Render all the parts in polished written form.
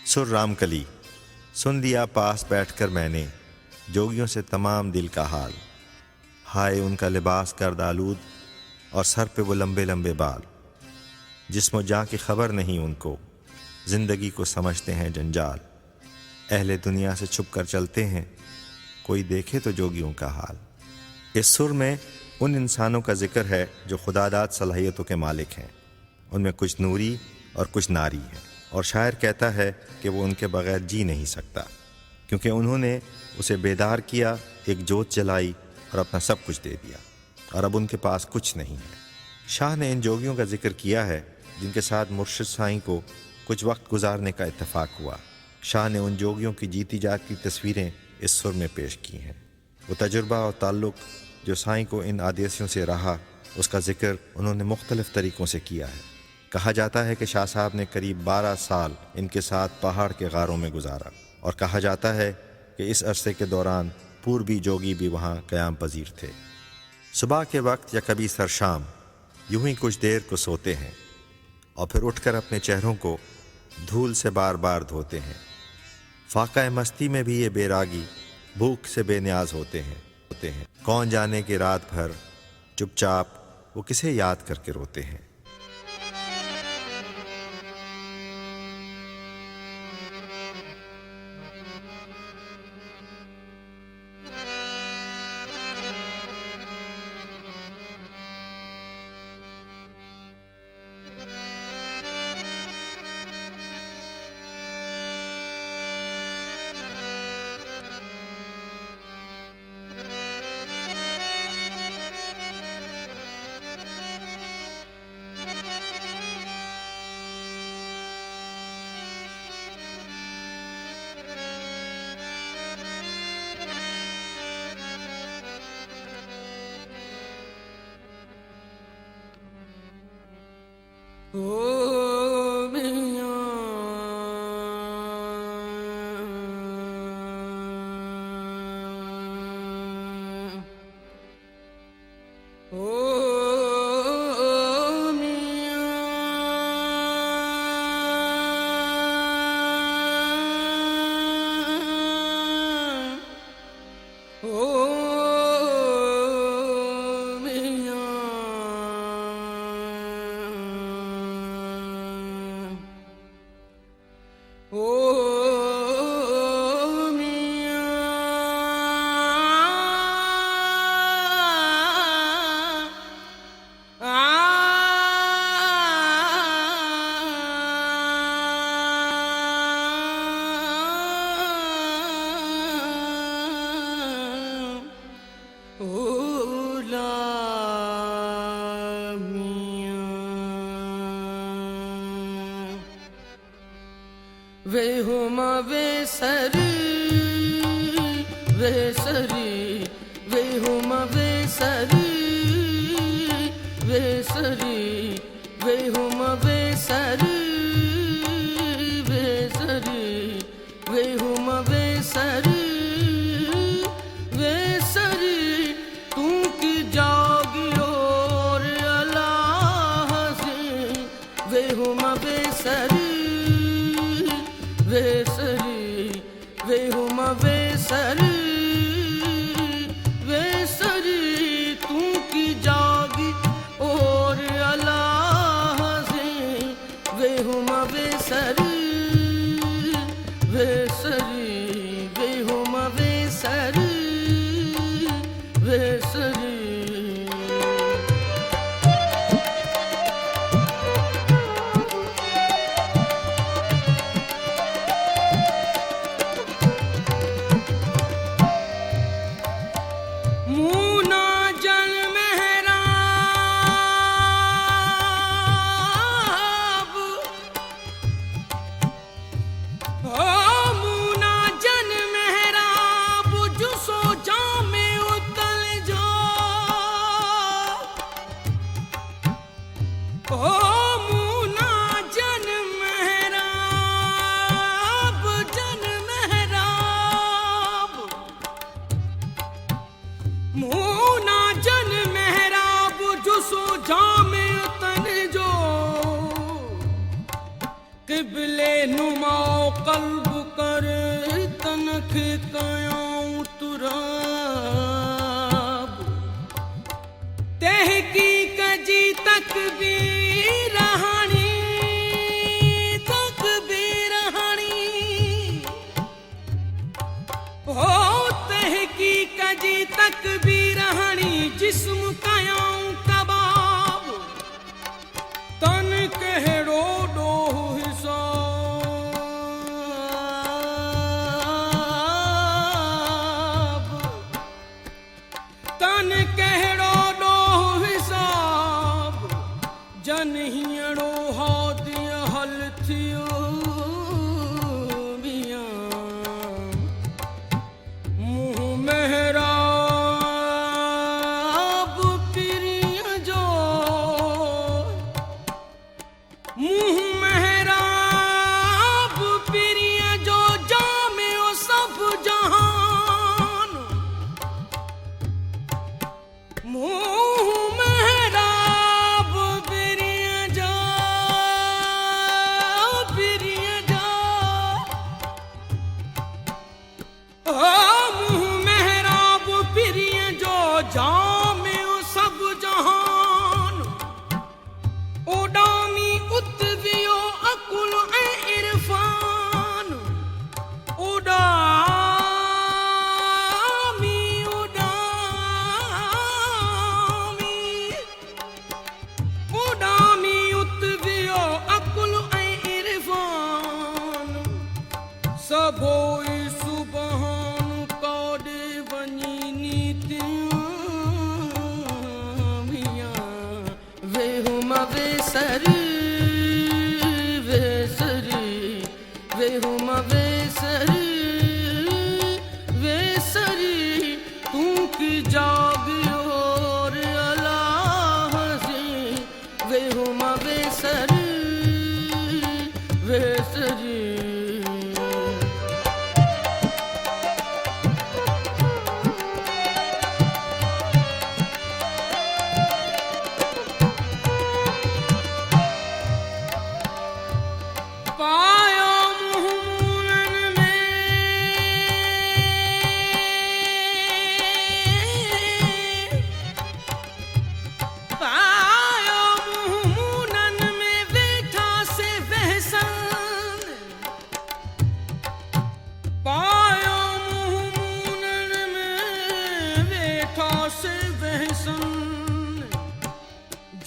सुर रामकली। सुन दिया पास बैठकर मैंने जोगियों से तमाम दिल का हाल। हाय उनका लिबास गर्द आलूद और सर पे वो लंबे लंबे बाल। जिस्म जाँ की खबर नहीं उनको, ज़िंदगी को समझते हैं जंजाल। अहले दुनिया से छुप कर चलते हैं, कोई देखे तो जोगियों का हाल। इस सुर में उन इंसानों का जिक्र है जो खुदादाद सलाहियतों के मालिक हैं। उनमें कुछ नूरी और कुछ नारी है, और शायर कहता है कि वो उनके बग़ैर जी नहीं सकता, क्योंकि उन्होंने उसे बेदार किया, एक जोत जलाई और अपना सब कुछ दे दिया, और अब उनके पास कुछ नहीं है। शाह ने इन जोगियों का जिक्र किया है जिनके साथ मुर्शिद साईं को कुछ वक्त गुजारने का इत्तेफाक हुआ। शाह ने उन जोगियों की जीती जागती तस्वीरें इस सुर में पेश की हैं। वो तजुर्बा और ताल्लुक़ जो साईं को इन आदेशियों से रहा, उसका जिक्र उन्होंने मुख्तलिफ़ तरीक़ों से किया है। कहा जाता है कि शाह साहब ने करीब 12 साल इनके साथ पहाड़ के गारों में गुजारा, और कहा जाता है कि इस अरसे के दौरान पूर्वी जोगी भी वहाँ क़याम पजीर थे। सुबह के वक्त या कभी सरशाम यूं ही कुछ देर को सोते हैं, और फिर उठकर अपने चेहरों को धूल से बार बार धोते हैं। फाक़ा मस्ती में भी ये बैरागी भूख से बेनियाज होते हैं। कौन जाने कि रात भर चुपचाप वो किसे याद करके रोते हैं। मुना कल्ब करे तनख कयाऊं तुराब तहकीक जी तक भी रहानी हो तहकीक जी तक भी रहानी जिस्म कयाऊं कबाब तन कहड़ो डोह हिसाब तन कहड़ो डोह हिसाब जन हीअड़ो हादी हल थियो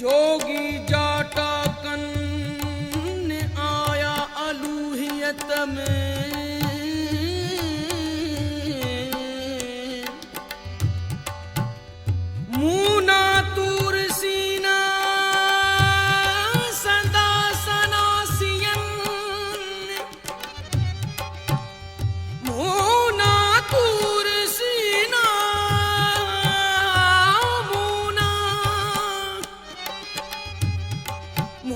जोगी जाटा कन आया अलूहियत में मूना तूर सीना सदा सनासियन मूना तूर सीना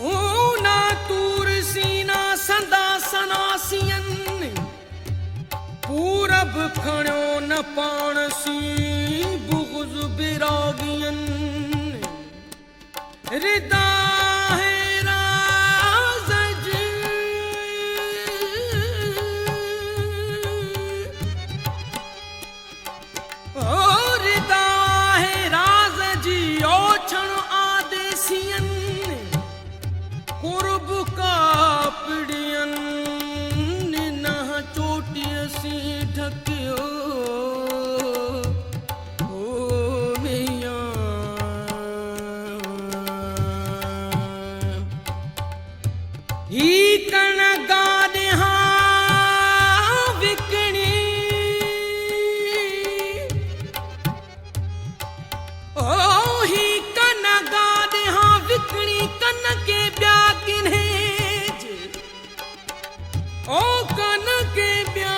मूना तूर सीना सदा सनासियन पूरब खणो न पाण सी बुग़्ज़ बिरागियन रिदा है राज़ जी ओ रिदा है राज़ जी ओछण आदेसियन कुर्ब का पिड़ियन न चोटी सी ढकियो ओ मियां ही कण गाॾियां विकणी ओ ही कन गाॾियां विकणी कन के ॿिया किन्हे ओ कन के ॿिया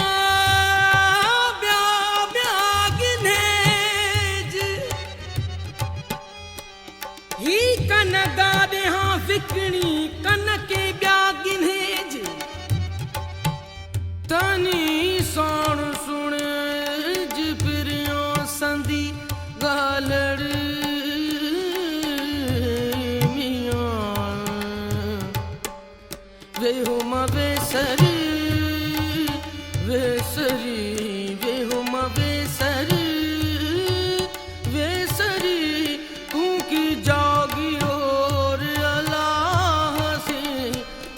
वेसरी वे हम वेसरी वेसरी तू की जागी और अल्लाह से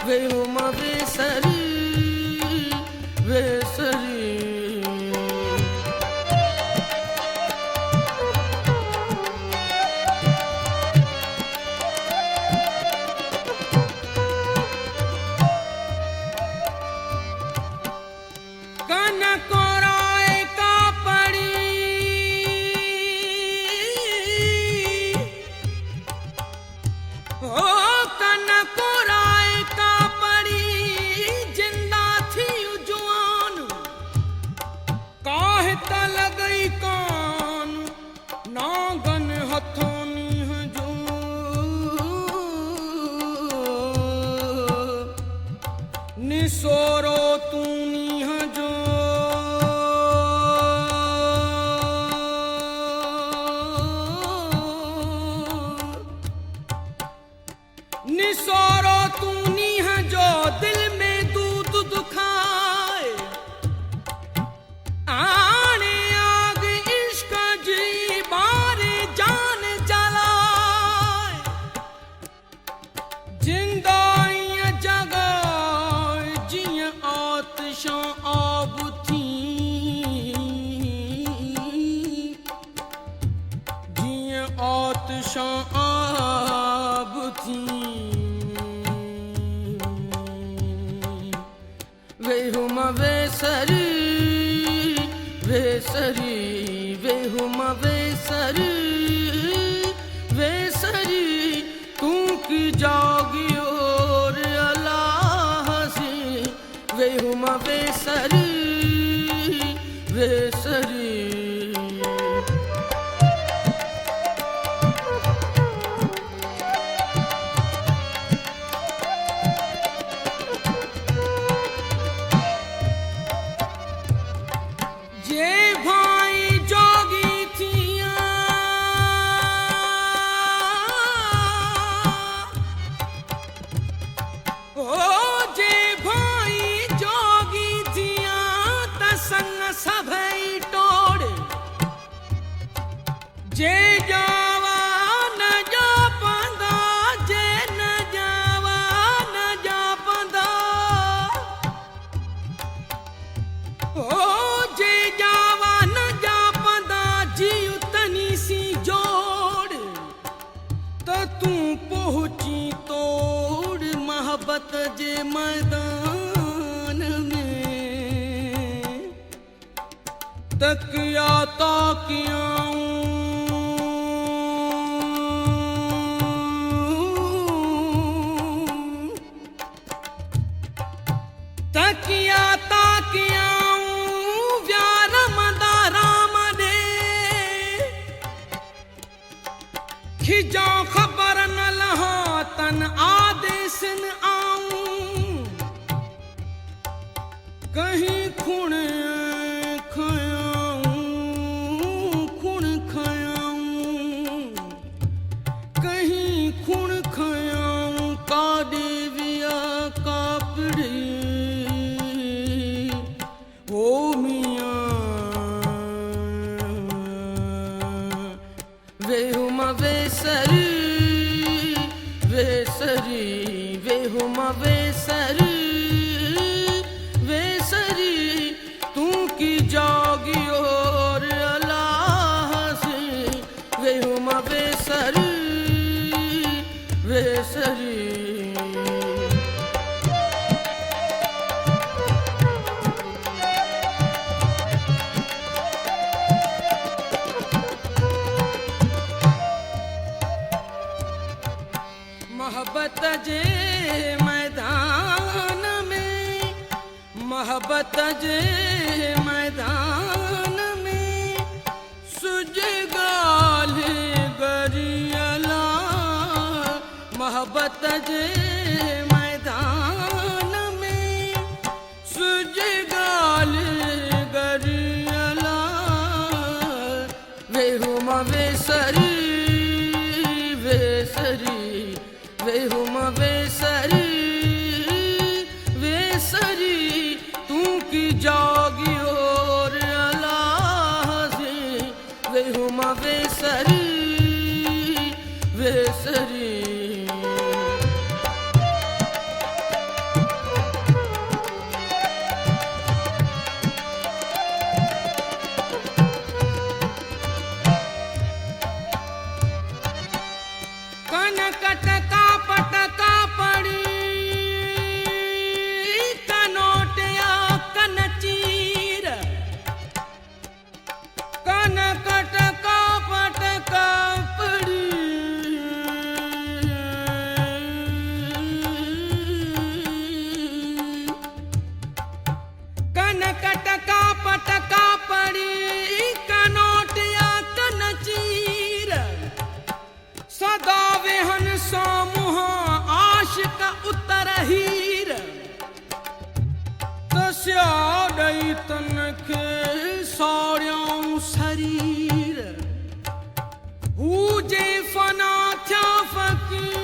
वे हम वेसरी वेसरी कनकोराय का पड़ी ओ कनकोराय का पड़ी जिंदा थी जुआन काहे तल गई कान नागन हथोनी जो निसोरो तूनी जो निसोरो तूनी है जो दिल में दूध दुखाए आने आग इश्क जी बारे जान जलाए जिंदाई जगाए जिय आतिशां आब थी जिय आतिशां आब थी वे हम वेसरी वेसरी वे हम वेसरी वेसरी तू की जागी और अल्लाह से वे हम वेसरी वेसरी जे भाई जोगी थिया ओ जे भाई जोगी थिया त संग सभई टोड़ जे जावा न जा पंदा जे न जावा न जा पंदा ओ जे जावा न जा पंदा जी उतनी सी जोड़ तो तू पहुंची तोड़ मोहब्बत जे मैदान में तकिया ताकियाऊं तकिया ताकियाऊं व्यार मदा राम दे खिजा खबर न लहा तन आदेश न आऊं कहीं खुण खयाऊं खुण खयाऊं कहीं खुण खयाऊं का देविया कापड़ी ओ मियां वे हम वेसरी वेसरी वे हम वेसरी वेसरी तू की जागी और अल्लाह से वे हम वेसरी वेसरी मोहब्बत जे मैदान में मोहब्बत जे मैदान में सुजगाल गरियला मोहब्बत जे मैदान में सुजगाल गरियला वे हम वेसरी वेसरी वे हम वेसरी वेसरी तू की जागी वेसरी वेसरी कनकट का पटका पड़ी कनोटिया कनचीर कनकट का पटका पड़ी कनकट का पटका पड़ी कनोटिया कनचीर सदा वेहन समूह आशिक उत्तर हीर तस्याडई तनखे सौर्यों शरीर हूजे फना थ्या फकीर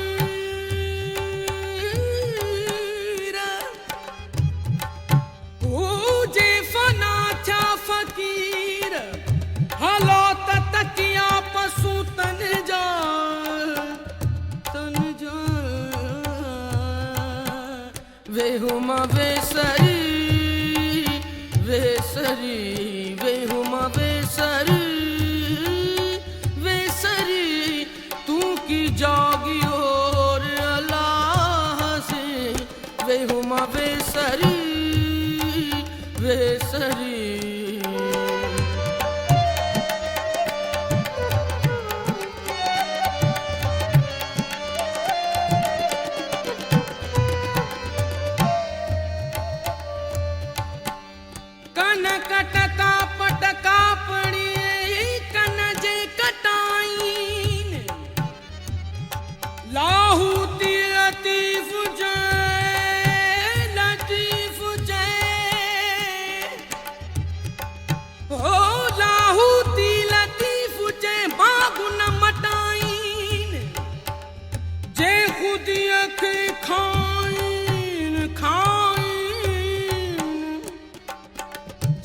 हूजे फना थ्या फकीर हलो तकिया पशु तन जा वेहुमा वेसरी वेसरी वेहुमा वेसरी वेसरी तू की जागी और अल्लाह से वेहुमा वेसरी वेसरी कनकट का पटका पड़ी कनजे कटाईन लाहूती लतीफ जय हो लाहूती लतीफ जय बाबू न मटाईन जे खुद अख खाईन खाईन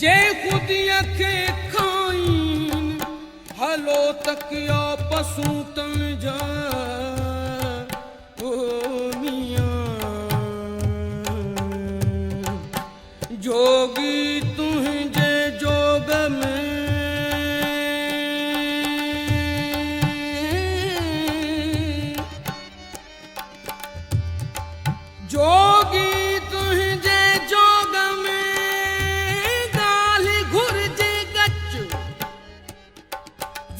जे खुद अखे खाईन हलो तकिया पशु तन जा ओ मियां जोगी तुझे जोग में जोगी तुझे जोग में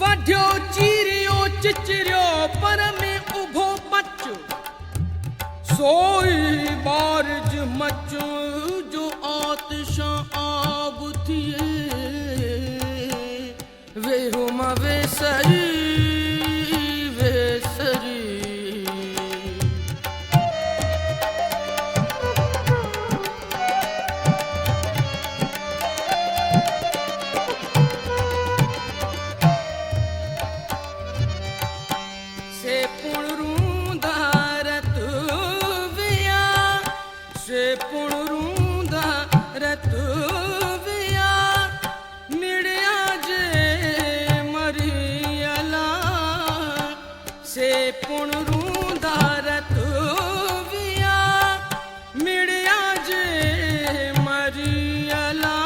वढ्यो चीरियो चिचरियो पर में उभो पच सोई बारिज मच जो आतिशां आग थिए वेहुमा वेसरी वेसरी से पुणरूंदा रतुविया से पुणरूंदा रतुविया मिड़िया जे मरियला से पुणरूंदा रतुविया मिड़िया जे मरियला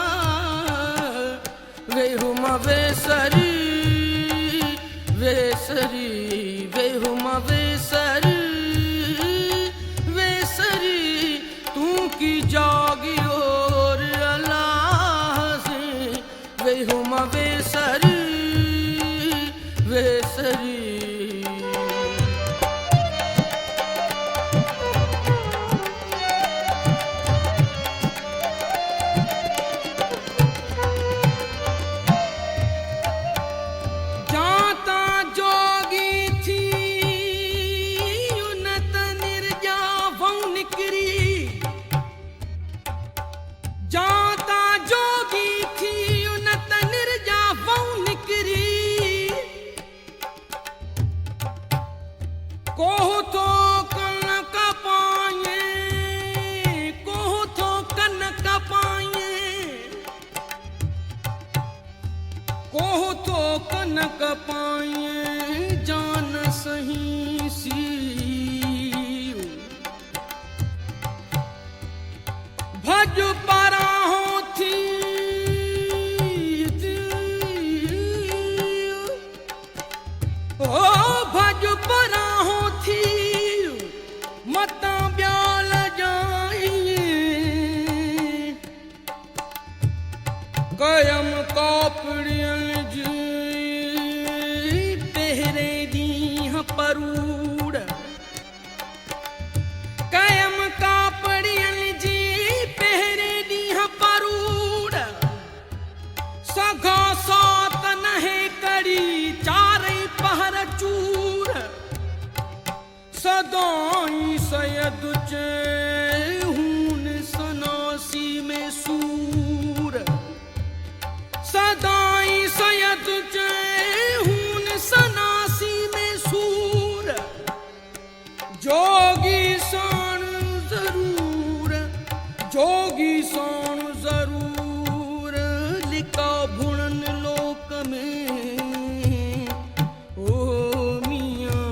वेहुमा वेसरी वेसरी वेहुमा वेसरी वेसरी तू की जागी और अल्लाह से वेहुमा वेसरी वेसरी जाता जोगी थी उन्नत निर्जा वं निकरी जाता जोगी थी उन्नत निर्जा वं निकरी कोह तो कनक पाए जान सही सी भज पराहों थी ओ भज पराहों थी मता ब्याल जाइए कयम कापड़ियल जी पहरे दी परूड़ कयम कापड़ियल जी पहरे दी परूड़ सघा सात नहे कड़ी चारे पहर चूर सदाई सयद हून सनासी में सूर सदाई सयद हून सनासी में सूर जोगी सान जरूर लिखा भुणन लोक में ओ मियां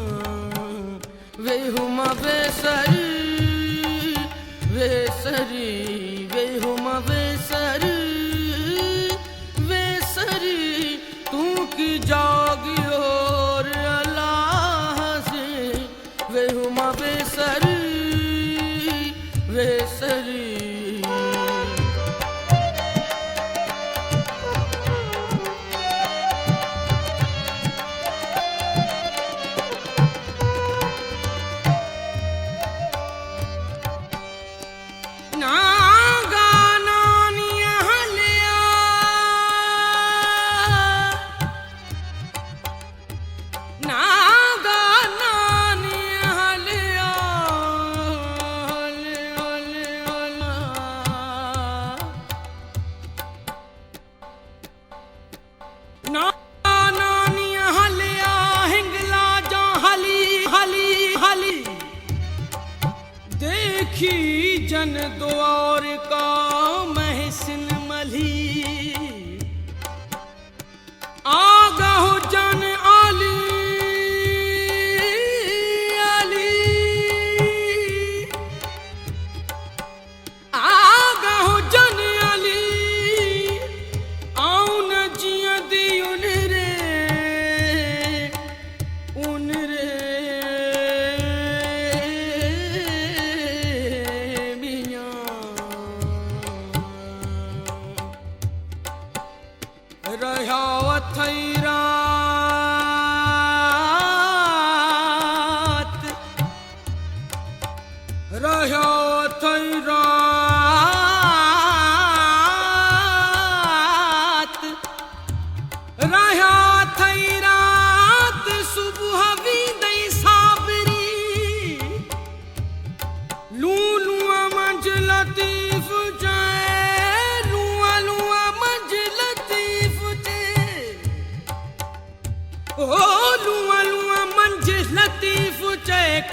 वे हुमा बेसरी वे हुमा बेसरी तू की जागी और अल्लाह से वे हुमा बेसरी देखी जन द्वार का महसिन मली आगहो जन आली आगहो जन आली आऊ न जिया दी उन रे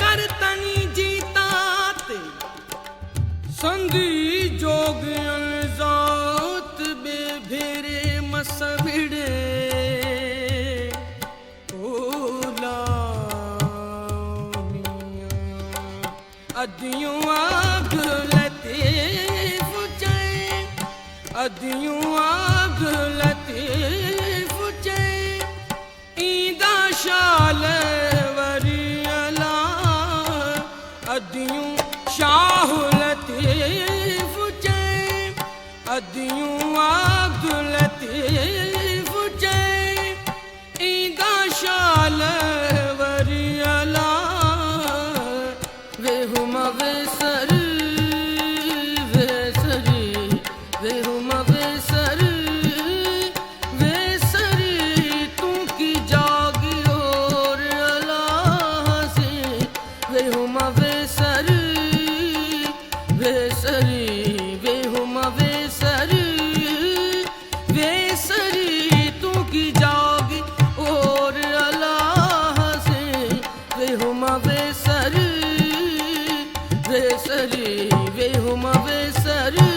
करतनी जीतात संधी जोग जात बेभेरे मसबिड़े ओला अदियों आग लतीफ चे अदियों आग लतीफ चे ईदा शाल अदियों शाह लतीफ चे अदियों आग लतीफ चे ईदा शाल वरियला वे हुमा वेसरी वे हुमा वेसरी तू की जागी और अल्लाह से वे हुमा वे हुमा वेसरी तू की जागी और अल्लाह से वे हुमा वेसरी वे हुमा वेसरी